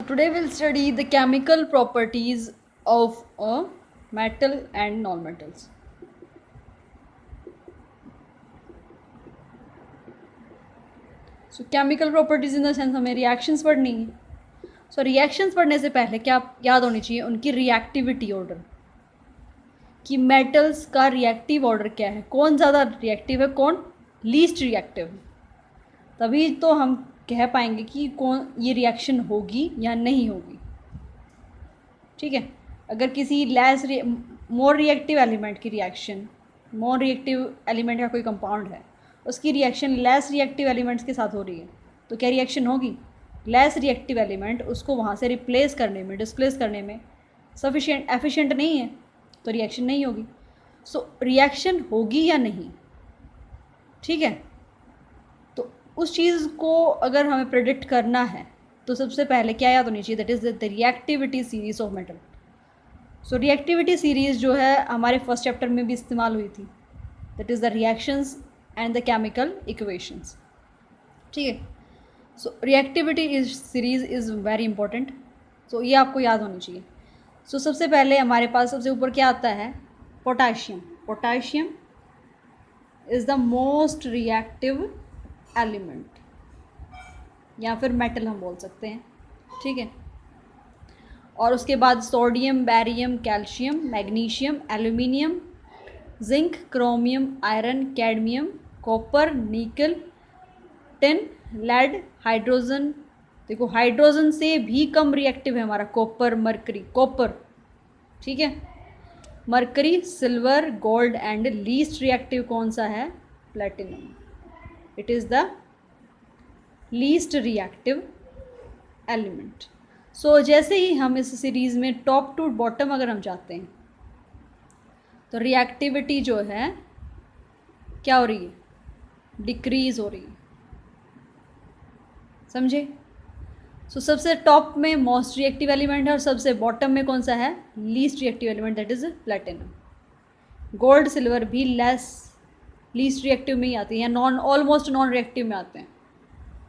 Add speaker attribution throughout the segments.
Speaker 1: Today we'll study the chemical properties of a metal and non-metals. So chemical properties in the sense हमें reactions पढ़नी है. So reactions पढ़ने से पहले क्या याद होनी चाहिए उनकी reactivity order कि metals का reactive order क्या है, कौन ज़्यादा reactive है, कौन least reactive है. तभी तो हम कह पाएंगे कि कौन ये रिएक्शन होगी या नहीं होगी. ठीक है. अगर किसी मोर रिएक्टिव एलिमेंट की रिएक्शन, मोर रिएक्टिव एलिमेंट का कोई कंपाउंड है, उसकी रिएक्शन लेस रिएक्टिव एलिमेंट्स के साथ हो रही है, तो क्या रिएक्शन होगी? लेस रिएक्टिव एलिमेंट उसको वहाँ से रिप्लेस करने में, डिस्प्लेस करने में सफिशिएंट एफिशिएंट नहीं है, तो रिएक्शन नहीं होगी. सो रिएक्शन होगी या नहीं, ठीक है. तो उस चीज़ को अगर हमें प्रेडिक्ट करना है तो सबसे पहले क्या याद होनी चाहिए, that is the reactivity series of metal. So reactivity series जो है हमारे फर्स्ट चैप्टर में भी इस्तेमाल हुई थी, that is the reactions and the chemical equations. ठीक है. So reactivity series is very important. So ये आपको याद होनी चाहिए. सो सबसे पहले हमारे पास सबसे ऊपर क्या आता है? Potassium. Potassium is the most reactive element या फिर मेटल हम बोल सकते हैं. ठीक है. और उसके बाद sodium, barium, calcium, magnesium, aluminium, zinc, chromium, iron, cadmium, copper, निकल, टिन, लेड, हाइड्रोजन. देखो हाइड्रोजन से भी कम रिएक्टिव है हमारा कॉपर, मरकरी. कॉपर, ठीक है, mercury, silver, gold and least reactive कौन सा है? Platinum. It is the least reactive element. So जैसे ही हम इस सीरीज़ में टॉप टू बॉटम अगर हम जाते हैं तो रिएक्टिविटी जो है क्या हो रही है? डिक्रीज़ हो रही है. समझे? सो सबसे टॉप में मोस्ट रिएक्टिव एलिमेंट है और सबसे बॉटम में कौन सा है? Least reactive element, that is platinum. Gold, silver भी लीस्ट रिएक्टिव में ही आती हैं, ऑलमोस्ट नॉन रिएक्टिव में आते हैं.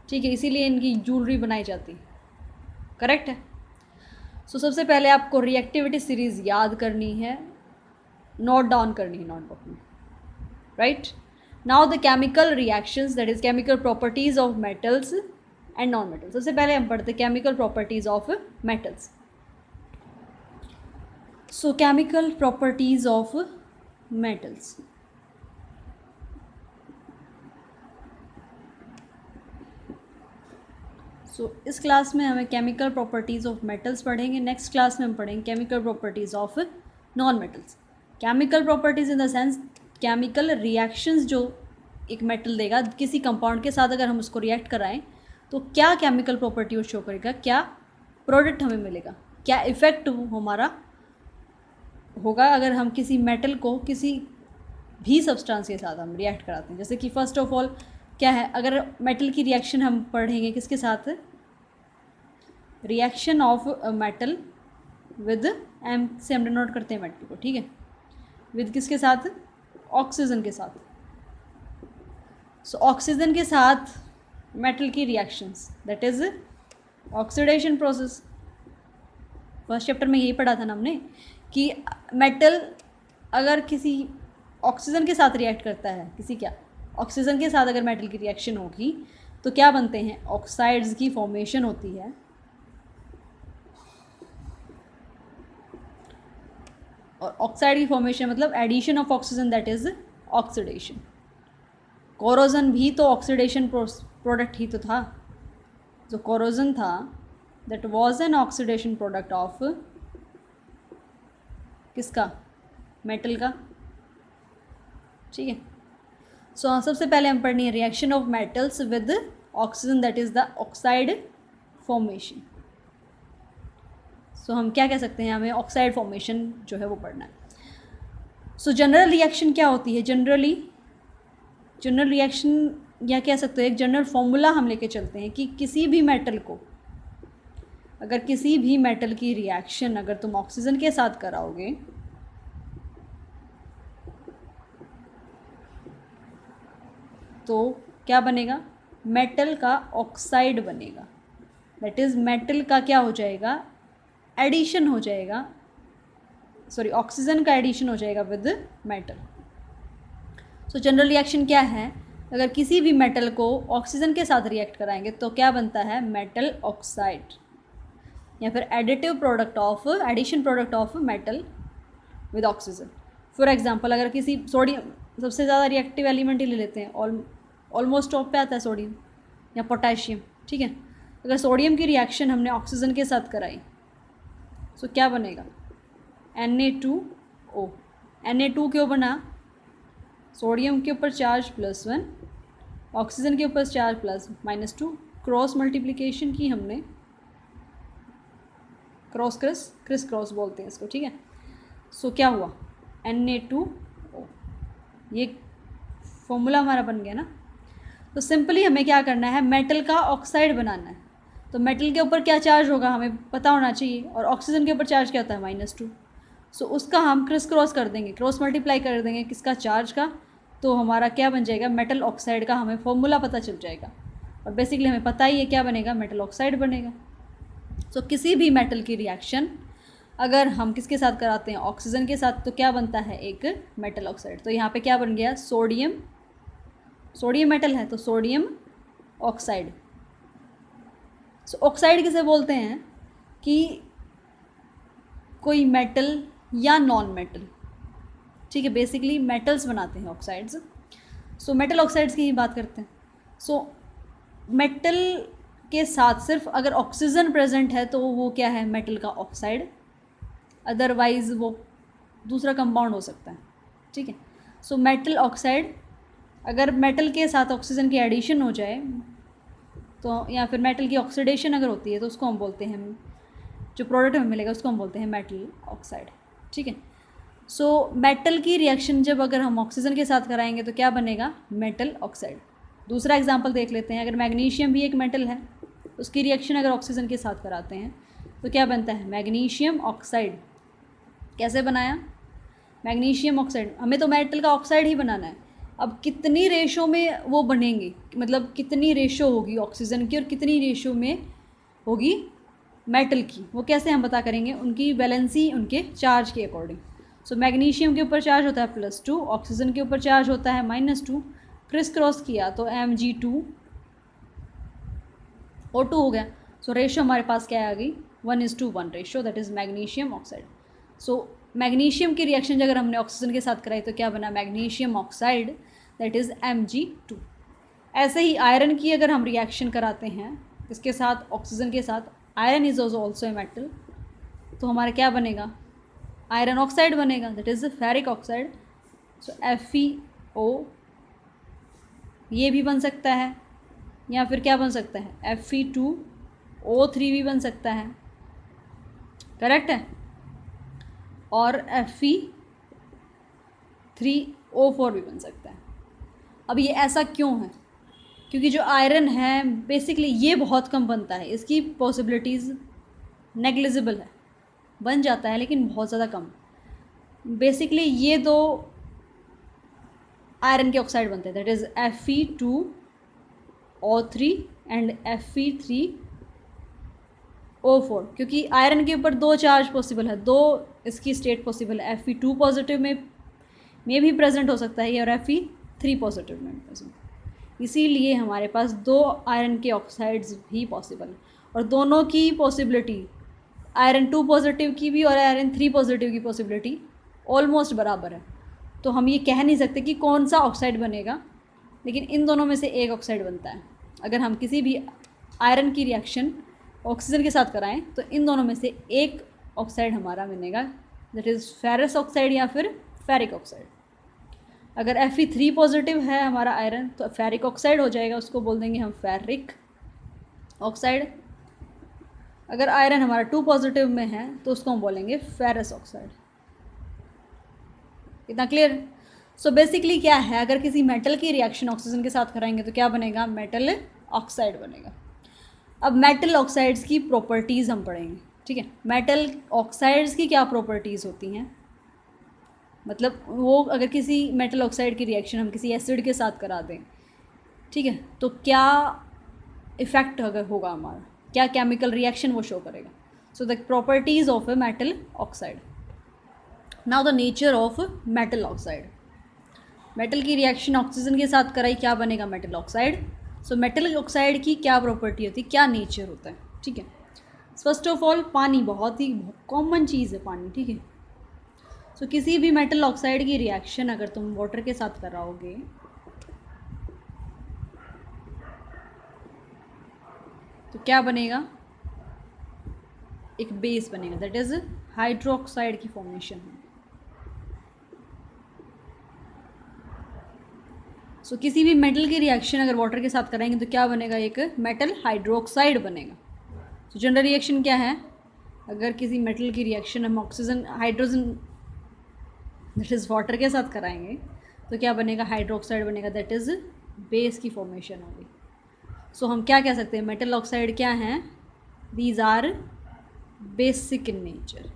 Speaker 1: ठीक है, इसीलिए इनकी ज्वेलरी बनाई जाती है. करेक्ट है. सो सबसे पहले आपको रिएक्टिविटी सीरीज़ याद करनी है, नोट डाउन करनी है नोटबुक में. Right. Now the chemical reactions, that is chemical properties of metals and non metals. सबसे पहले हम पढ़ते हैं chemical properties of metals. So chemical properties of metals. So इस क्लास में हमें केमिकल प्रॉपर्टीज़ ऑफ मेटल्स पढ़ेंगे. नेक्स्ट क्लास में हम पढ़ेंगे chemical properties of non metals. Chemical properties in the sense chemical reactions जो एक मेटल देगा किसी कंपाउंड के साथ, अगर हम उसको रिएक्ट कराएं तो क्या केमिकल प्रॉपर्टी वो शो करेगा, क्या प्रोडक्ट हमें मिलेगा, क्या इफ़ेक्ट हमारा होगा अगर हम किसी मेटल को किसी भी सब्सटेंस के साथ हम रिएक्ट कराते हैं. जैसे कि फर्स्ट ऑफ ऑल क्या है, अगर मेटल की रिएक्शन हम पढ़ेंगे किसके साथ? Reaction of metal with, M से हम डिनोट करते हैं मेटल को. ठीक है. विद किसके साथ? ऑक्सीजन के साथ. सो ऑक्सीजन के साथ मेटल की reactions, that is oxidation process. First chapter में यही पढ़ा था ना हमने कि मेटल अगर किसी ऑक्सीजन के साथ रिएक्ट करता है, किसी क्या ऑक्सीजन के साथ अगर मेटल की रिएक्शन होगी तो क्या बनते हैं? ऑक्साइड्स की फॉर्मेशन होती है. और ऑक्साइड की फॉर्मेशन मतलब addition of oxygen, that is oxidation. Corrosion भी तो ऑक्सीडेशन प्रोडक्ट ही तो था. जो कोरोजन था that was an oxidation product of किसका? मेटल का. ठीक है. सो सबसे पहले हम पढ़नी है reaction of metals with oxygen, that is the oxide formation. So हम क्या कह सकते हैं, हमें ऑक्साइड फॉर्मेशन जो है वो पढ़ना है. सो जनरल रिएक्शन क्या होती है? जनरल रिएक्शन या कह सकते हैं एक जनरल फॉर्मूला हम लेके चलते हैं कि किसी भी मेटल को, अगर किसी भी मेटल की रिएक्शन अगर तुम ऑक्सीजन के साथ कराओगे तो क्या बनेगा? मेटल का ऑक्साइड बनेगा. दैट इज़ मेटल का क्या हो जाएगा, एडिशन हो जाएगा, सॉरी ऑक्सीजन का एडिशन हो जाएगा with metal. So general reaction क्या है, अगर किसी भी मेटल को ऑक्सीजन के साथ रिएक्ट कराएंगे तो क्या बनता है, मेटल ऑक्साइड, या फिर additive product of, addition product of metal with oxygen. For example अगर किसी सोडियम, सबसे ज़्यादा रिएक्टिव एलिमेंट ही ले लेते हैं, ऑलमोस्ट टॉप पे आता है सोडियम या पोटेशियम, ठीक है। अगर सोडियम की रिएक्शन हमने ऑक्सीजन के साथ कराई तो क्या बनेगा, Na2O। Na2 क्यों बना, सोडियम के ऊपर चार्ज +1, ऑक्सीजन के ऊपर चार्ज -2, क्रॉस मल्टीप्लिकेशन की हमने, क्रॉस क्रिस क्रॉस बोलते हैं इसको, ठीक है। सो क्या हुआ, Na2O, ये फॉर्मूला हमारा बन गया ना। तो सिंपली हमें क्या करना है, मेटल का ऑक्साइड बनाना है। तो मेटल के ऊपर क्या चार्ज होगा हमें पता होना चाहिए, और ऑक्सीजन के ऊपर चार्ज क्या होता है, -2। सो उसका हम क्रिस क्रॉस कर देंगे, क्रॉस मल्टीप्लाई कर देंगे किसका, चार्ज का। तो हमारा क्या बन जाएगा, मेटल ऑक्साइड का हमें फॉर्मूला पता चल जाएगा, और बेसिकली हमें पता ही है क्या बनेगा, मेटल ऑक्साइड बनेगा। सो किसी भी मेटल की रिएक्शन अगर हम किसके साथ कराते हैं, ऑक्सीजन के साथ, तो क्या बनता है, एक मेटल ऑक्साइड। तो यहाँ पे क्या बन गया, सोडियम, सोडियम मेटल है तो सोडियम ऑक्साइड। सो ऑक्साइड किसे बोलते हैं, कि कोई मेटल या नॉन मेटल, ठीक है, बेसिकली मेटल्स बनाते हैं ऑक्साइड्स। सो मेटल ऑक्साइड्स की ही बात करते हैं। सो मेटल के साथ सिर्फ अगर ऑक्सीजन प्रेजेंट है तो वो क्या है, मेटल का ऑक्साइड, अदरवाइज वो दूसरा कंपाउंड हो सकता है, ठीक है। सो मेटल ऑक्साइड, अगर मेटल के साथ ऑक्सीजन की एडिशन हो जाए तो, या फिर मेटल की ऑक्सीडेशन अगर होती है तो उसको हम बोलते हैं, जो प्रोडक्ट हमें मिलेगा उसको हम बोलते हैं मेटल ऑक्साइड, ठीक है। सो मेटल की रिएक्शन जब अगर हम ऑक्सीजन के साथ कराएंगे तो क्या बनेगा, मेटल ऑक्साइड। दूसरा एग्जांपल देख लेते हैं, अगर मैग्नीशियम भी एक मेटल है, उसकी रिएक्शन अगर ऑक्सीजन के साथ कराते हैं तो क्या बनता है, मैग्नीशियम ऑक्साइड। कैसे बनाया, मैग्नीशियम ऑक्साइड, हमें तो मेटल का ऑक्साइड ही बनाना है। अब कितनी रेशो में वो बनेंगे, मतलब कितनी रेशो होगी ऑक्सीजन की और कितनी रेशो में होगी मेटल की, वो कैसे हम पता करेंगे, उनकी वैलेंसी उनके चार्ज के अकॉर्डिंग। सो मैग्नीशियम के ऊपर चार्ज होता है +2, ऑक्सीजन के ऊपर चार्ज होता है -2, क्रिस क्रॉस किया तो Mg2O2 हो गया। सो रेशो हमारे पास क्या आ गई, 1:1 ratio, that is magnesium oxide. So magnesium की रिएक्शन अगर हमने ऑक्सीजन के साथ कराई तो क्या बना, magnesium oxide, that is Mg2। ऐसे ही आयरन की अगर हम रिएक्शन कराते हैं इसके साथ, ऑक्सीजन के साथ, iron is also a metal, तो हमारा क्या बनेगा, आयरन ऑक्साइड बनेगा, that is ferric oxide. So FeO ये भी बन सकता है, या फिर क्या बन सकता है, Fe2O3 भी बन सकता है, करेक्ट है, और Fe3O4 भी बन सकता है। अब ये ऐसा क्यों है, क्योंकि जो आयरन है बेसिकली ये बहुत कम बनता है, इसकी पॉसिबिलिटीज़ नेग्लिजिबल है, बन जाता है लेकिन बहुत ज़्यादा कम। बेसिकली ये दो आयरन के ऑक्साइड बनते हैं, that is Fe2O3 and Fe3O4, क्योंकि आयरन के ऊपर दो चार्ज पॉसिबल है, दो इसकी स्टेट पॉसिबल है, Fe2 पॉजिटिव में भी प्रेजेंट हो सकता है और Fe3 पॉजिटिव में प्रेजेंट, इसीलिए हमारे पास दो आयरन के ऑक्साइड्स भी पॉसिबल हैं, और दोनों की पॉसिबिलिटी, आयरन 2 पॉजिटिव की भी और आयरन 3 पॉजिटिव की पॉसिबिलिटी ऑलमोस्ट बराबर है। तो हम ये कह नहीं सकते कि कौन सा ऑक्साइड बनेगा, लेकिन इन दोनों में से एक ऑक्साइड बनता है। अगर हम किसी भी आयरन की रिएक्शन ऑक्सीजन के साथ कराएं तो इन दोनों में से एक ऑक्साइड हमारा बनेगा, दैट इज़ फेरस ऑक्साइड या फिर फेरिक ऑक्साइड। अगर Fe3 पॉजिटिव है हमारा आयरन तो फेरिक ऑक्साइड हो जाएगा, उसको बोल देंगे हम फेरिक ऑक्साइड। अगर आयरन हमारा 2 पॉजिटिव में है तो उसको हम बोलेंगे फेरस ऑक्साइड। इतना क्लियर। सो बेसिकली क्या है, अगर किसी मेटल की रिएक्शन ऑक्सीजन के साथ कराएंगे तो क्या बनेगा, मेटल ऑक्साइड बनेगा। अब मेटल ऑक्साइड्स की प्रॉपर्टीज़ हम पढ़ेंगे, ठीक है। मेटल ऑक्साइड्स की क्या प्रॉपर्टीज़ होती हैं, मतलब वो अगर किसी मेटल ऑक्साइड की रिएक्शन हम किसी एसिड के साथ करा दें, ठीक है, तो क्या इफ़ेक्ट अगर होगा हमारा, क्या केमिकल रिएक्शन वो शो करेगा. So the properties of a metal oxide. Now the nature of metal oxide. Metal की रिएक्शन ऑक्सीजन के साथ कराई, क्या बनेगा? Metal oxide. सो मेटल ऑक्साइड की क्या प्रॉपर्टी होती है, क्या नेचर होता है? ठीक है. फर्स्ट ऑफ ऑल पानी, बहुत ही कॉमन चीज़ है पानी. ठीक है. सो किसी भी मेटल ऑक्साइड की रिएक्शन अगर तुम वाटर के साथ कराओगे तो क्या बनेगा? एक बेस बनेगा, दैट इज हाइड्रोक्साइड की फॉर्मेशन है. सो किसी भी मेटल की रिएक्शन अगर वाटर के साथ कराएंगे तो क्या बनेगा? एक मेटल हाइड्रोक्साइड बनेगा. तो जनरल रिएक्शन क्या है? अगर किसी मेटल की रिएक्शन हम oxygen hydrogen that is water के साथ कराएंगे तो क्या बनेगा? हाइड्रोक्साइड बनेगा, दैट इज़ बेस की फॉर्मेशन होगी. सो हम क्या कह सकते हैं? मेटल ऑक्साइड क्या हैं? These are basic in nature.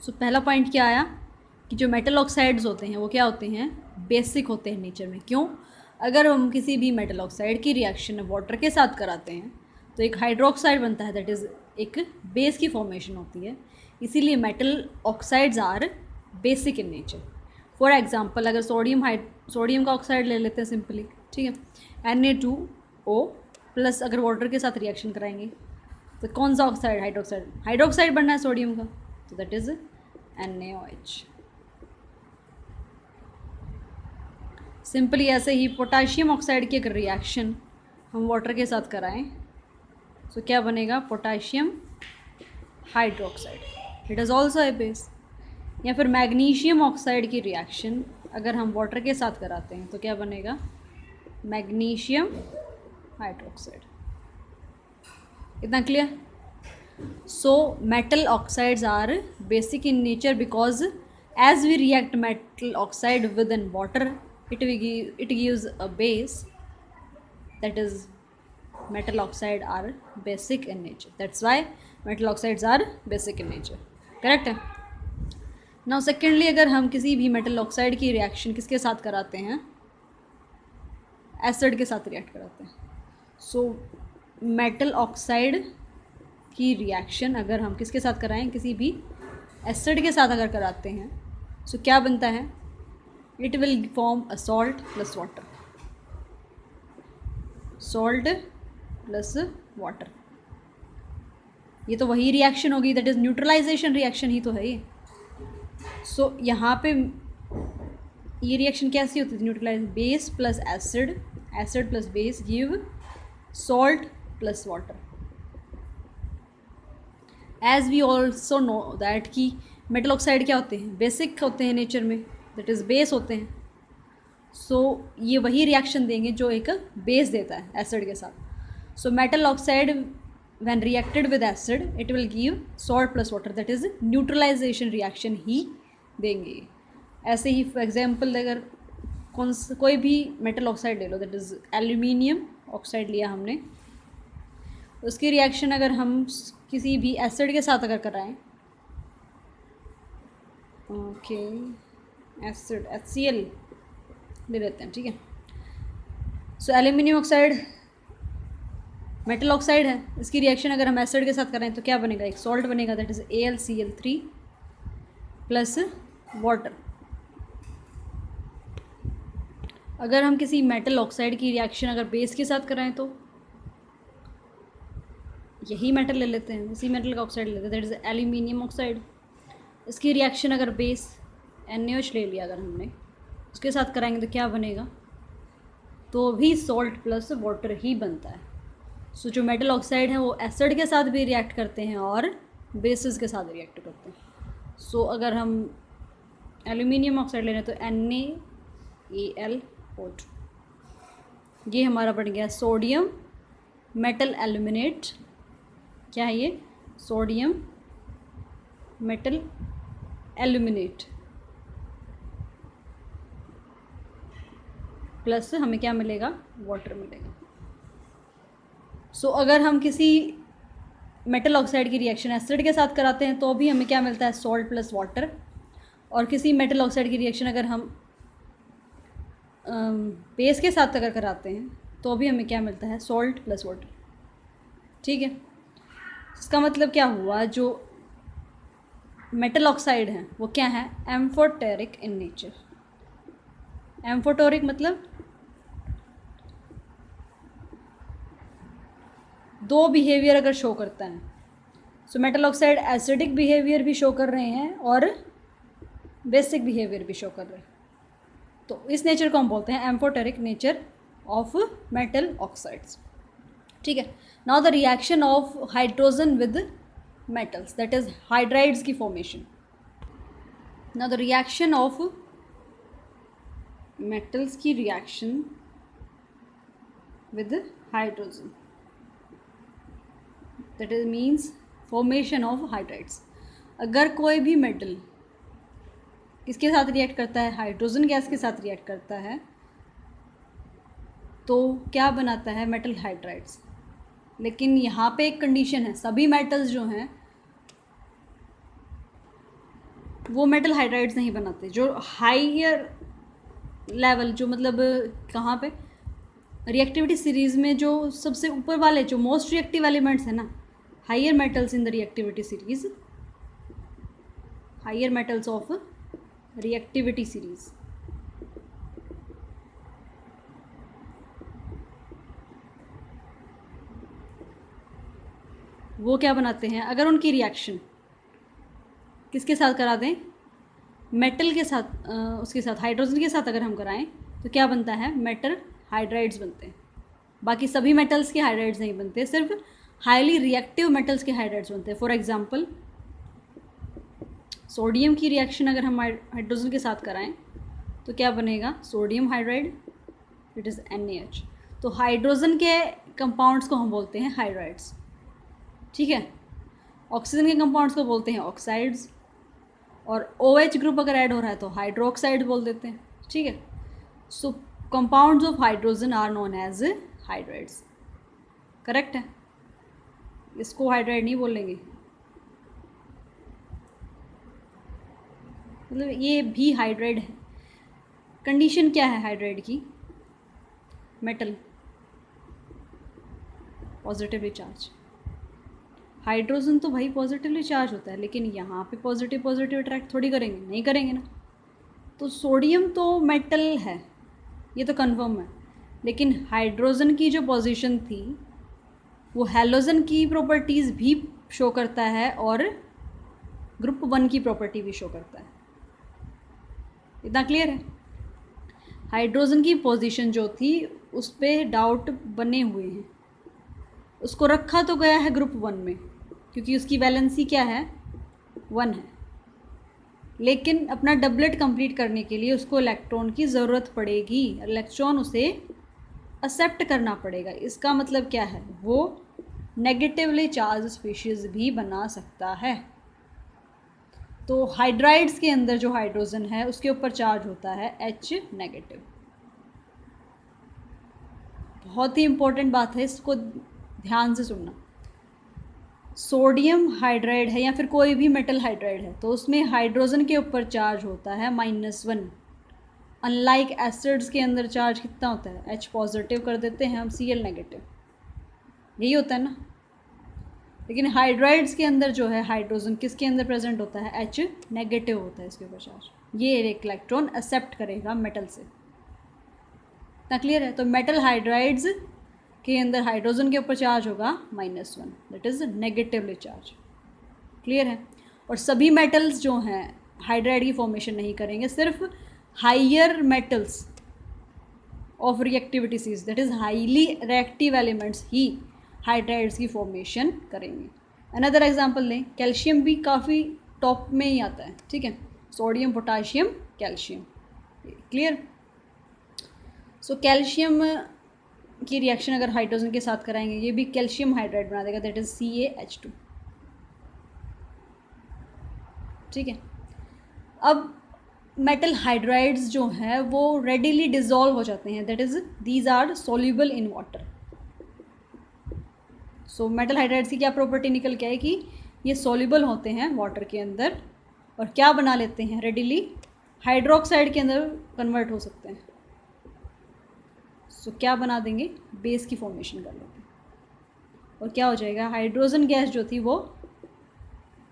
Speaker 1: So पहला पॉइंट क्या आया कि जो मेटल ऑक्साइड्स होते हैं वो क्या होते हैं? बेसिक होते हैं नेचर में. क्यों? अगर हम किसी भी मेटल ऑक्साइड की रिएक्शन वाटर के साथ कराते हैं तो एक हाइड्रोक्साइड बनता है, दैट इज़ एक बेस की फॉर्मेशन होती है. इसीलिए metal oxides are basic in nature. For example अगर सोडियम का ऑक्साइड ले लेते हैं सिंपली, ठीक है, Na2O प्लस अगर वाटर के साथ रिएक्शन कराएंगे तो कौन सा ऑक्साइड? हाइड्रोक्साइड बनना है सोडियम का, तो दैट इज़ NaOH. सिंपली ऐसे ही पोटाशियम ऑक्साइड की अगर रिएक्शन हम वाटर के साथ कराएं तो क्या बनेगा? Potassium hydroxide. It is also a base. या फिर मैग्नीशियम ऑक्साइड की रिएक्शन अगर हम वाटर के साथ कराते हैं तो क्या बनेगा? Magnesium hydroxide. इतना clear? So metal oxides are basic in nature because as we react metal oxide with in water it gives a base, that is metal oxide are basic in nature. That's why metal oxides are basic in nature. Correct है. Now secondly अगर हम किसी भी metal oxide की reaction किसके साथ कराते हैं? एसिड के साथ रिएक्ट कराते हैं. सो मेटल ऑक्साइड की रिएक्शन अगर हम किसके साथ कराएं? किसी भी एसिड के साथ अगर कराते हैं सो क्या बनता है? It will form a salt plus water. Salt plus water. ये तो वही रिएक्शन होगी, दैट इज़ न्यूट्रलाइजेशन रिएक्शन ही तो है ये. सो यहाँ पे ये रिएक्शन कैसी होती है? Neutralize base plus acid, acid plus base give salt plus water. As we also know that कि मेटल ऑक्साइड क्या होते हैं? बेसिक होते हैं नेचर में, दैट इज़ बेस होते हैं. सो ये वही रिएक्शन देंगे जो एक बेस देता है एसिड के साथ. So metal oxide when reacted with acid it will give salt plus water, that is neutralisation reaction ही देंगे. ऐसे ही फॉर एग्जांपल अगर कोई भी मेटल ऑक्साइड ले लो, दैट इज़ एल्यूमिनियम ऑक्साइड लिया हमने, उसकी रिएक्शन अगर हम किसी भी एसिड के साथ अगर कराएं, ओके एसिड HCl ले लेते हैं, ठीक है. So aluminium oxide metal oxide है, इसकी रिएक्शन अगर हम एसिड के साथ करें तो क्या बनेगा? एक सॉल्ट बनेगा, that is AlCl3 plus water. अगर हम किसी मेटल ऑक्साइड की रिएक्शन अगर बेस के साथ कराएं तो यही मेटल ले लेते हैं, उसी मेटल का ऑक्साइड लेते हैं, दैट इज़ एल्यूमिनियम ऑक्साइड. इसकी रिएक्शन अगर बेस NaOH ले लिया अगर हमने, उसके साथ कराएंगे तो क्या बनेगा? तो भी सॉल्ट प्लस वाटर ही बनता है. सो जो मेटल ऑक्साइड है वो एसिड के साथ भी रिएक्ट करते हैं और बेसिस के साथ रिएक्ट करते हैं. सो अगर हम एल्यूमिनियम ऑक्साइड ले रहे हैं तो NaAlO2, ये हमारा बन गया सोडियम मेटल एल्यूमिनेट. क्या है ये? Sodium metal aluminate. प्लस हमें क्या मिलेगा? वाटर मिलेगा. सो अगर हम किसी मेटल ऑक्साइड की रिएक्शन एसिड के साथ कराते हैं तो भी हमें क्या मिलता है? Salt plus water. और किसी मेटल ऑक्साइड की रिएक्शन अगर हम बेस के साथ अगर कराते हैं तो अभी हमें क्या मिलता है, सॉल्ट प्लस वाटर। ठीक है, इसका मतलब क्या हुआ, जो मेटल ऑक्साइड है वो क्या है, एम्फोटेरिक इन नेचर। एम्फोटेरिक मतलब दो बिहेवियर अगर शो करता है, सो मेटल ऑक्साइड एसिडिक बिहेवियर भी शो कर रहे हैं और बेसिक बिहेवियर भी शो कर रहे हैं। तो इस नेचर को हम बोलते हैं amphoteric nature of metal oxides. ठीक है, now the reaction of hydrogen with metals, that is hydrides की formation. Now the reaction of metals की reaction with hydrogen, that is means formation of hydrides. अगर कोई भी मेटल किसके साथ react करता है, हाइड्रोजन गैस के साथ रिएक्ट करता है, तो क्या बनाता है, मेटल हाइड्राइड्स। लेकिन यहाँ पे एक कंडीशन है, सभी मेटल्स जो हैं वो मेटल हाइड्राइड्स नहीं बनाते। जो हाइयर लेवल, जो मतलब कहाँ पे, रिएक्टिविटी सीरीज़ में जो सबसे ऊपर वाले, जो मोस्ट रिएक्टिव एलिमेंट्स हैं ना, higher metals in the reactivity series, higher metals of reactivity series, वो क्या बनाते हैं, अगर उनकी रिएक्शन किसके साथ करा दें, मेटल के साथ, उसके साथ हाइड्रोजन के साथ अगर हम कराएं, तो क्या बनता है, मेटल हाइड्राइड्स बनते हैं। बाकी सभी मेटल्स के हाइड्राइड्स नहीं बनते, सिर्फ हाईली रिएक्टिव मेटल्स के हाइड्राइड्स बनते हैं। फॉर एग्जांपल सोडियम की रिएक्शन अगर हम हाइड्रोजन के साथ कराएं तो क्या बनेगा, sodium hydride, it is NaH। तो हाइड्रोजन के कंपाउंड्स को हम बोलते हैं हाइड्राइड्स। ठीक है, ऑक्सीजन के कंपाउंड्स को बोलते हैं ऑक्साइड्स, और OH ग्रुप अगर ऐड हो रहा है तो हाइड्रोक्साइड बोल देते हैं। ठीक है, so compounds of hydrogen are known as hydrides. Correct है, इसको हाइड्राइड नहीं बोलेंगे, मतलब ये भी हाइड्राइड है। कंडीशन क्या है हाइड्राइड की, मेटल पॉजिटिवली चार्ज। हाइड्रोजन तो भाई पॉजिटिवली चार्ज होता है, लेकिन यहाँ पे पॉजिटिव पॉजिटिव अट्रैक्ट थोड़ी करेंगे, नहीं करेंगे ना। तो सोडियम तो मेटल है, ये तो कंफर्म है, लेकिन हाइड्रोजन की जो पोजीशन थी वो हैलोजन की प्रॉपर्टीज़ भी शो करता है और ग्रुप 1 की प्रॉपर्टी भी शो करता है। इतना क्लियर है। हाइड्रोजन की पोजीशन जो थी उस पर डाउट बने हुए हैं, उसको रखा तो गया है ग्रुप 1 में क्योंकि उसकी वैलेंसी क्या है, 1 है, लेकिन अपना डबलेट कंप्लीट करने के लिए उसको इलेक्ट्रॉन की ज़रूरत पड़ेगी, इलेक्ट्रॉन उसे एक्सेप्ट करना पड़ेगा। इसका मतलब क्या है, वो नेगेटिवली चार्ज स्पीशीज़ भी बना सकता है। तो हाइड्राइड्स के अंदर जो हाइड्रोजन है उसके ऊपर चार्ज होता है H नेगेटिव। बहुत ही इंपॉर्टेंट बात है, इसको ध्यान से सुनना। सोडियम हाइड्राइड है या फिर कोई भी मेटल हाइड्राइड है तो उसमें हाइड्रोजन के ऊपर चार्ज होता है -1। अनलाइक एसिड्स के अंदर चार्ज कितना होता है, H पॉजिटिव कर देते हैं हम, Cl नेगेटिव, यही होता है ना। लेकिन हाइड्राइड्स के अंदर जो है हाइड्रोजन किसके अंदर प्रेजेंट होता है, H नेगेटिव होता है इसके ऊपर चार्ज। ये एक इलेक्ट्रॉन एक्सेप्ट करेगा मेटल से। इतना क्लियर है। तो मेटल हाइड्राइड्स के अंदर हाइड्रोजन के ऊपर चार्ज होगा -1, that is negatively charge. Clear है। और सभी मेटल्स जो हैं हाइड्राइड की फॉर्मेशन नहीं करेंगे, सिर्फ higher metals of reactivity series, that is highly reactive elements he hydrides की फॉर्मेशन करेंगे। अनदर एग्जांपल लें, कैल्शियम भी काफ़ी टॉप में ही आता है। ठीक है, sodium, potassium, calcium. Clear. So calcium की रिएक्शन अगर हाइड्रोजन के साथ कराएंगे, ये भी कैल्शियम हाइड्राइड बना देगा, दैट इज़ CaH2। ठीक है। अब मेटल हाइड्राइड्स जो हैं वो रेडिली डिज़ोल्व हो जाते हैं, that is these are soluble in water. So metal hydrides की क्या प्रॉपर्टी निकल के आई कि ये सोल्यूबल होते हैं वाटर के अंदर और क्या बना लेते हैं, रेडिली हाइड्रोक्साइड के अंदर कन्वर्ट हो सकते हैं। सो क्या बना देंगे, बेस की फॉर्मेशन कर लेंगे और क्या हो जाएगा, हाइड्रोजन गैस जो थी वो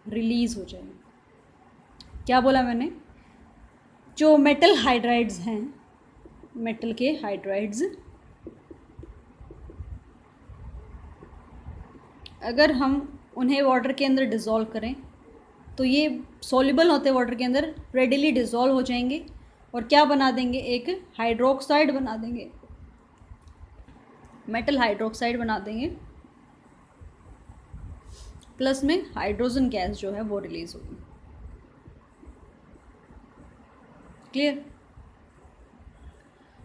Speaker 1: रिलीज़ हो जाएगी। क्या बोला मैंने, जो मेटल हाइड्राइड्स हैं, मेटल के हाइड्राइड्स अगर हम उन्हें वाटर के अंदर डिज़ोल्व करें तो ये सॉल्युबल होते वाटर के अंदर, रेडिली डिज़ोल्व हो जाएंगे और क्या बना देंगे, एक हाइड्रोक्साइड बना देंगे, मेटल हाइड्रोक्साइड बना देंगे, प्लस में हाइड्रोजन गैस जो है वो रिलीज होगी। Clear?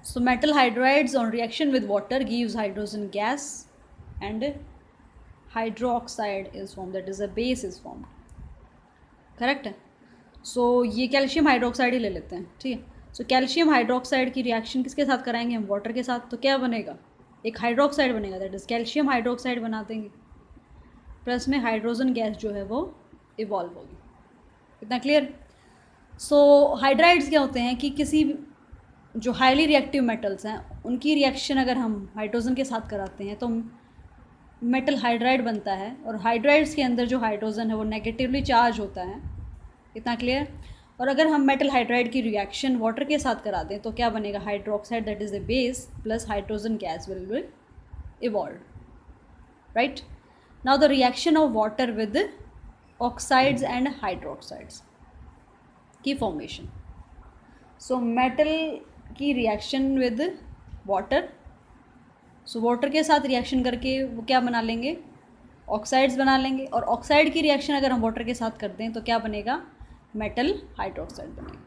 Speaker 1: So metal hydrides on reaction with water gives hydrogen gas and hydroxide is form, that is a base is form. Correct है? सो ये कैल्शियम हाइड्रोक्साइड ही ले लेते हैं, ठीक है। सो कैल्शियम हाइड्रोक्साइड की रिएक्शन किसके साथ कराएंगे हम, वाटर के साथ, तो क्या बनेगा, एक हाइड्रोक्साइड बनेगा, दैट इज कैल्शियम हाइड्रोक्साइड बना देंगे, प्लस में हाइड्रोजन गैस जो है वो इवॉल्व होगी। इतना क्लियर? सो हाइड्राइड्स क्या होते हैं कि किसी जो हाईली रिएक्टिव मेटल्स हैं उनकी रिएक्शन अगर हम हाइड्रोजन के साथ कराते हैं तो मेटल हाइड्राइड बनता है, और हाइड्राइड्स के अंदर जो हाइड्रोजन है वो नेगेटिवली चार्ज होता है। इतना क्लियर? और अगर हम मेटल हाइड्राइड की रिएक्शन वाटर के साथ करा दें तो क्या बनेगा, hydroxide that is the base plus hydrogen gas will be evolve, right? Now the reaction of water with oxides and hydroxides की फॉर्मेशन। सो मेटल की reaction with water, so water के साथ रिएक्शन करके वो क्या बना लेंगे, ऑक्साइड्स बना लेंगे, और ऑक्साइड की रिएक्शन अगर हम वाटर के साथ करते हैं तो क्या बनेगा, मेटल हाइड्रोक्साइड बनेगा।